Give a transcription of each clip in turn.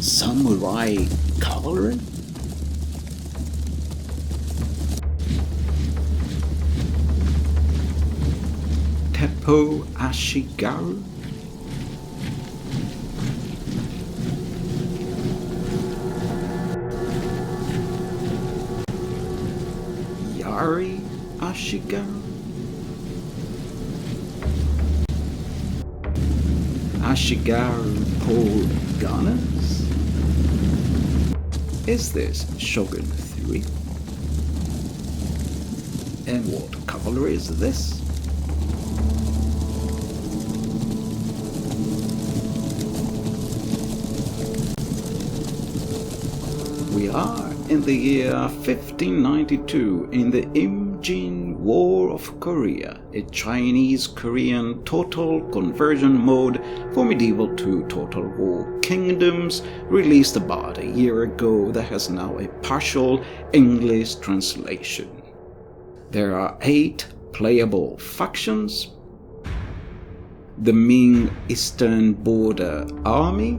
Samurai cavalry? Teppo Ashigaru? Yari Ashigaru? Ashigaru pole gunners? Is this Shogun 3? And what cavalry is this? We are in the year 1592 in the Imjin War of Korea, a Chinese-Korean total conversion mode for medieval to total war kingdoms, released about a year ago, that has now a partial English translation. There are 8 playable factions: the Ming Eastern Border Army,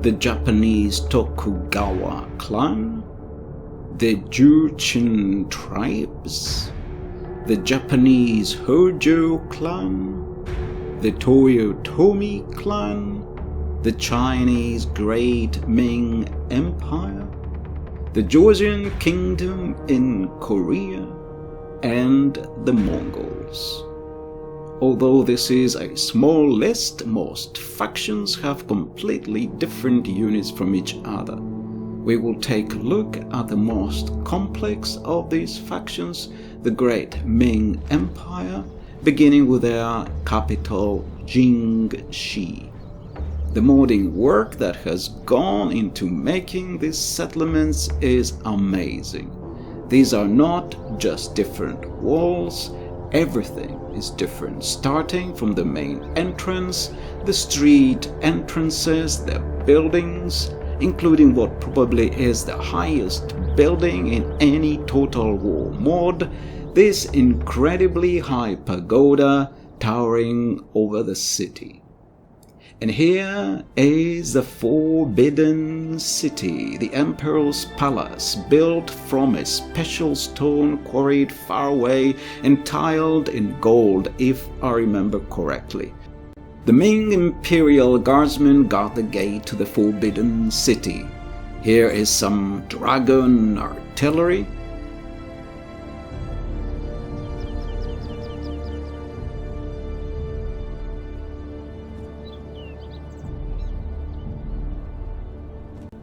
the Japanese Tokugawa clan, the Jurchen tribes, the Japanese Hojo clan, the Toyotomi clan, the Chinese Great Ming Empire, the Georgian Kingdom in Korea, and the Mongols. Although this is a small list, most factions have completely different units from each other. We will take a look at the most complex of these factions, the Great Ming Empire, beginning with their capital Jingxi. The modding work that has gone into making these settlements is amazing. These are not just different walls, everything is different, starting from the main entrance, the street entrances, the buildings, including what probably is the highest building in any Total War mod, this incredibly high pagoda towering over the city. And here is the Forbidden City, the Emperor's Palace, built from a special stone quarried far away and tiled in gold, if I remember correctly. The Ming Imperial Guardsmen guard the gate to the Forbidden City. Here is some dragon artillery.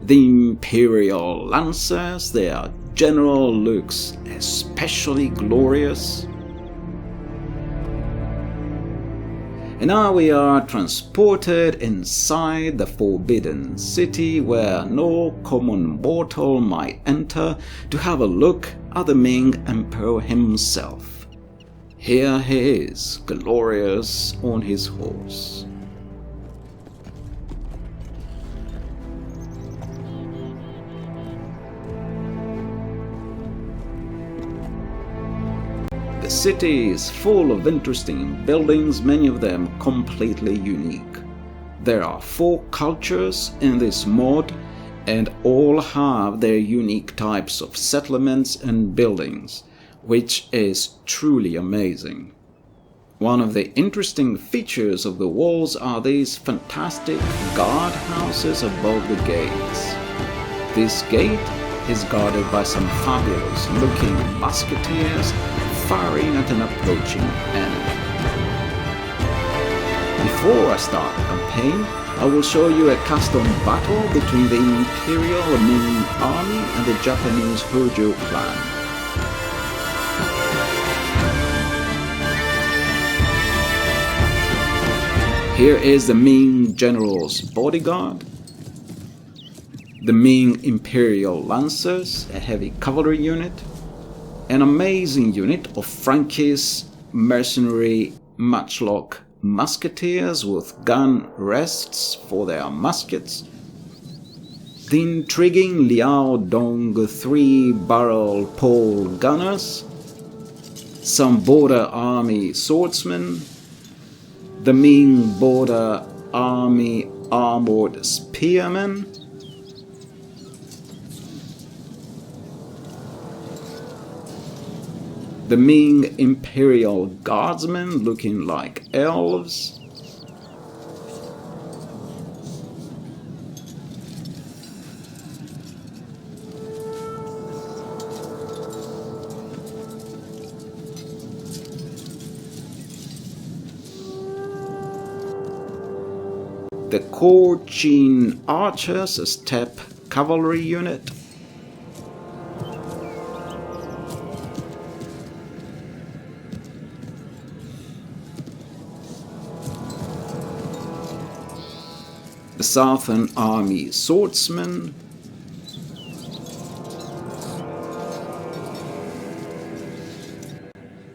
The Imperial Lancers, their general looks especially glorious. And now we are transported inside the Forbidden City, where no common mortal might enter, to have a look at the Ming Emperor himself. Here he is, glorious on his horse. The city is full of interesting buildings, many of them completely unique. There are 4 cultures in this mod, and all have their unique types of settlements and buildings, which is truly amazing. One of the interesting features of the walls are these fantastic guardhouses above the gates. This gate is guarded by some fabulous looking musketeers firing at an approaching enemy. Before I start the campaign, I will show you a custom battle between the Imperial Ming Army and the Japanese Hojo clan. Here is the Ming General's bodyguard, the Ming Imperial Lancers, a heavy cavalry unit, an amazing unit of Frankist mercenary matchlock musketeers with gun rests for their muskets, the intriguing Liao Dong 3-barrel pole gunners, some border army swordsmen, the Ming border army armored spearmen, The Ming Imperial Guardsmen looking like elves. The Cochin Archers, a steppe cavalry unit. The Southern Army swordsmen.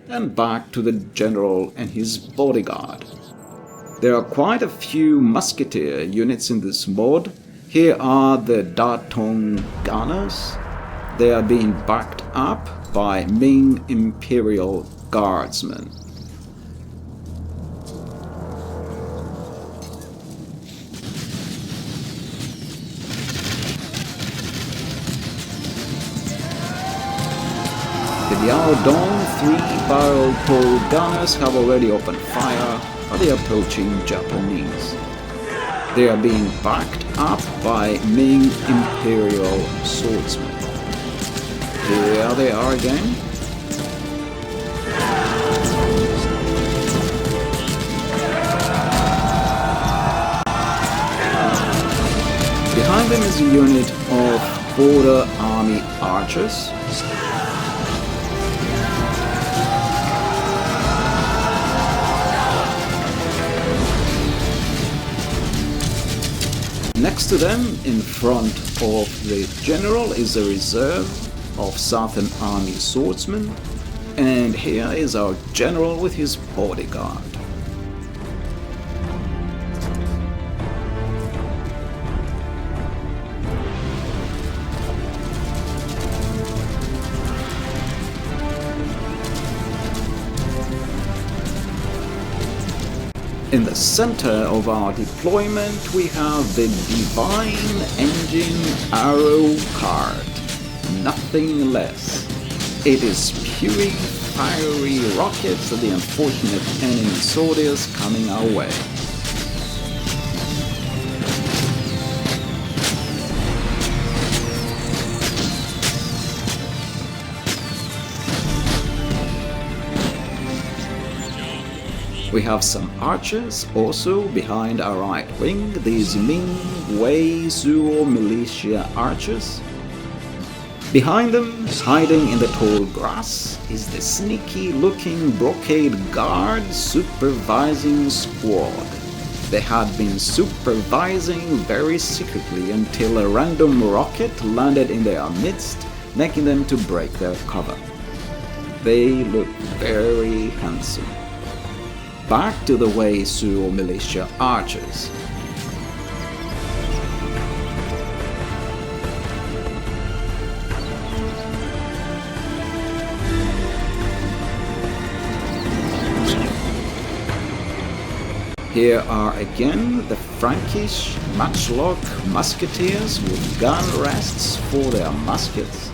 And back to the general and his bodyguard. There are quite a few musketeer units in this mod. Here are the Datong gunners. They are being backed up by Ming Imperial Guardsmen. The Liaodong 3-barrel pole gunners have already opened fire at the approaching Japanese. They are being backed up by Ming Imperial swordsmen. Here they are again. Behind them is a unit of Border Army archers. Next to them, in front of the general, is a reserve of Southern Army swordsmen, and here is our general with his bodyguard. In the center of our deployment, we have the Divine Engine Arrow card. Nothing less. It is spewing fiery rockets at the unfortunate enemy soldiers coming our way. We have some archers also behind our right wing, these Ming Wei Zuo militia archers. Behind them, hiding in the tall grass, is the sneaky looking brocade guard supervising squad. They had been supervising very secretly until a random rocket landed in their midst, making them to break their cover. They look very handsome. Back to the Wei Zuo militia archers. Here are again the Frankish matchlock musketeers with gun rests for their muskets.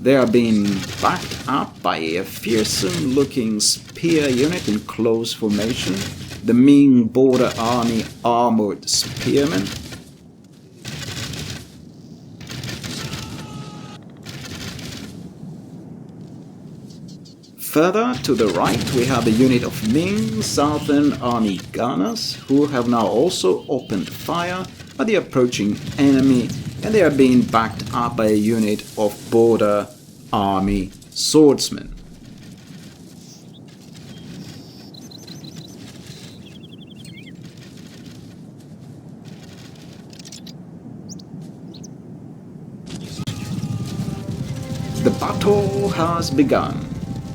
They are being backed up by a fearsome-looking spear unit in close formation, the Ming Border Army armored spearmen. Further to the right, we have a unit of Ming Southern Army gunners who have now also opened fire at the approaching enemy, and they are being backed up by a unit of Border Army swordsmen. The battle has begun.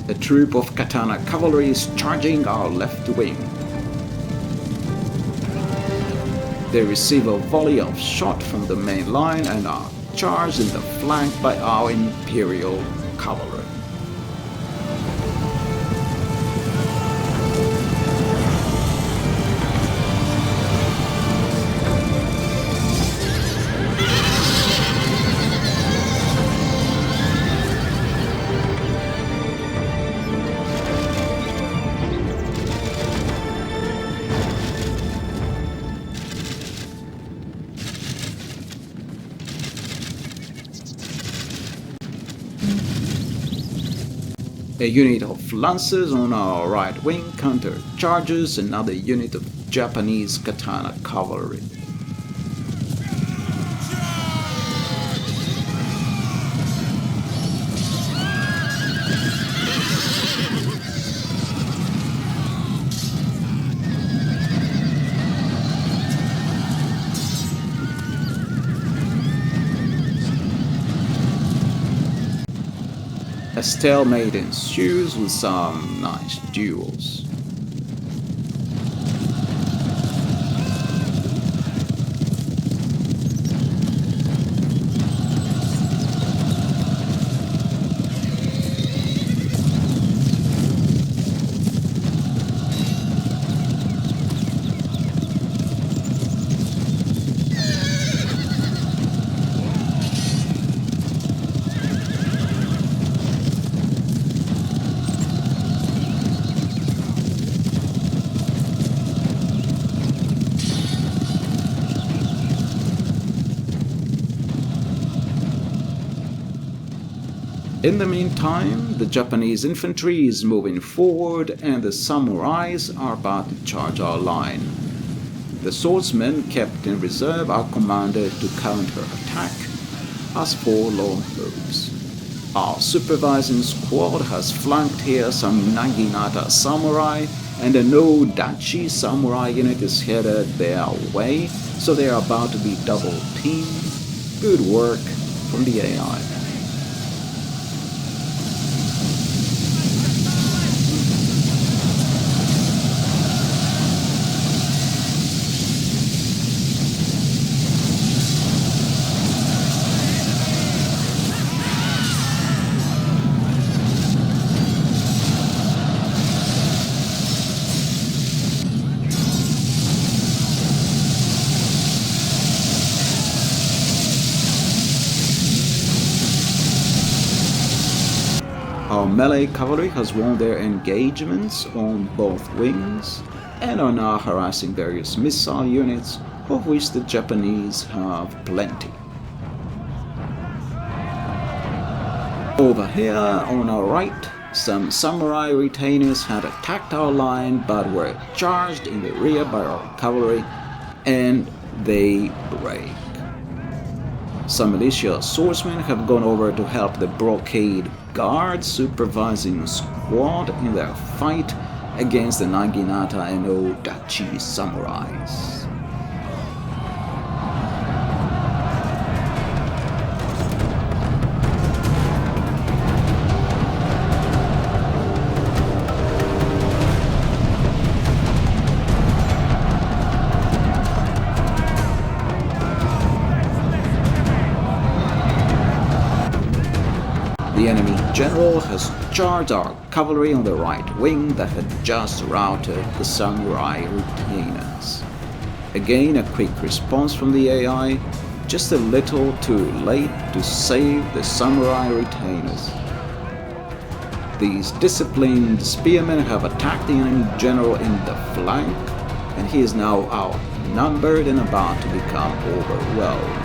A troop of katana cavalry is charging our left wing. They receive a volley of shot from the main line and are charged in the flank by our Imperial cavalry. A unit of lancers on our right wing counter-charges another unit of Japanese katana cavalry. A stalemate ensues with some nice duels. In the meantime, the Japanese infantry is moving forward and the samurais are about to charge our line. The swordsmen kept in reserve are commanded to counter-attack as 4 long moves. Our supervising squad has flanked here some Naginata samurai, and a no-dachi samurai unit is headed their way, so they are about to be double-teamed. Good work from the AI. Our melee cavalry has won their engagements on both wings and are now harassing various missile units, of which the Japanese have plenty. Over here on our right, some samurai retainers had attacked our line but were charged in the rear by our cavalry and they break. Some militia swordsmen have gone over to help the blockade guard supervising squad in their fight against the Naginata and Odachi samurais. The enemy general has charged our cavalry on the right wing that had just routed the samurai retainers. Again, a quick response from the AI, just a little too late to save the samurai retainers. These disciplined spearmen have attacked the enemy general in the flank, and he is now outnumbered and about to become overwhelmed.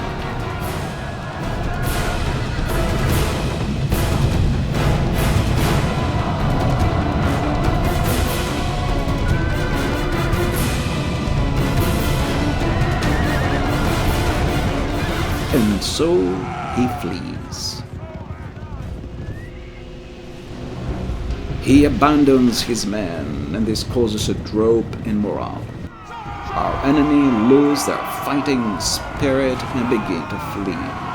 And so he flees. He abandons his men, and this causes a drop in morale. Our enemy lose their fighting spirit and begin to flee.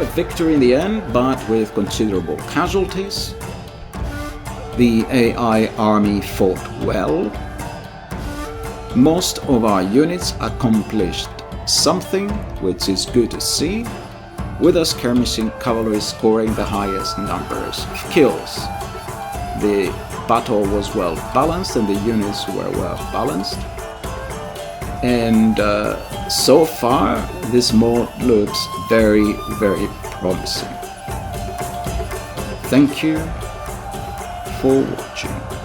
a victory in the end, but with considerable casualties. The AI army fought well. Most of our units accomplished something, which is good to see, with our skirmishing cavalry scoring the highest numbers of kills. The battle was well balanced and the units were well balanced. And so far, this mod looks very, very promising. Thank you for watching.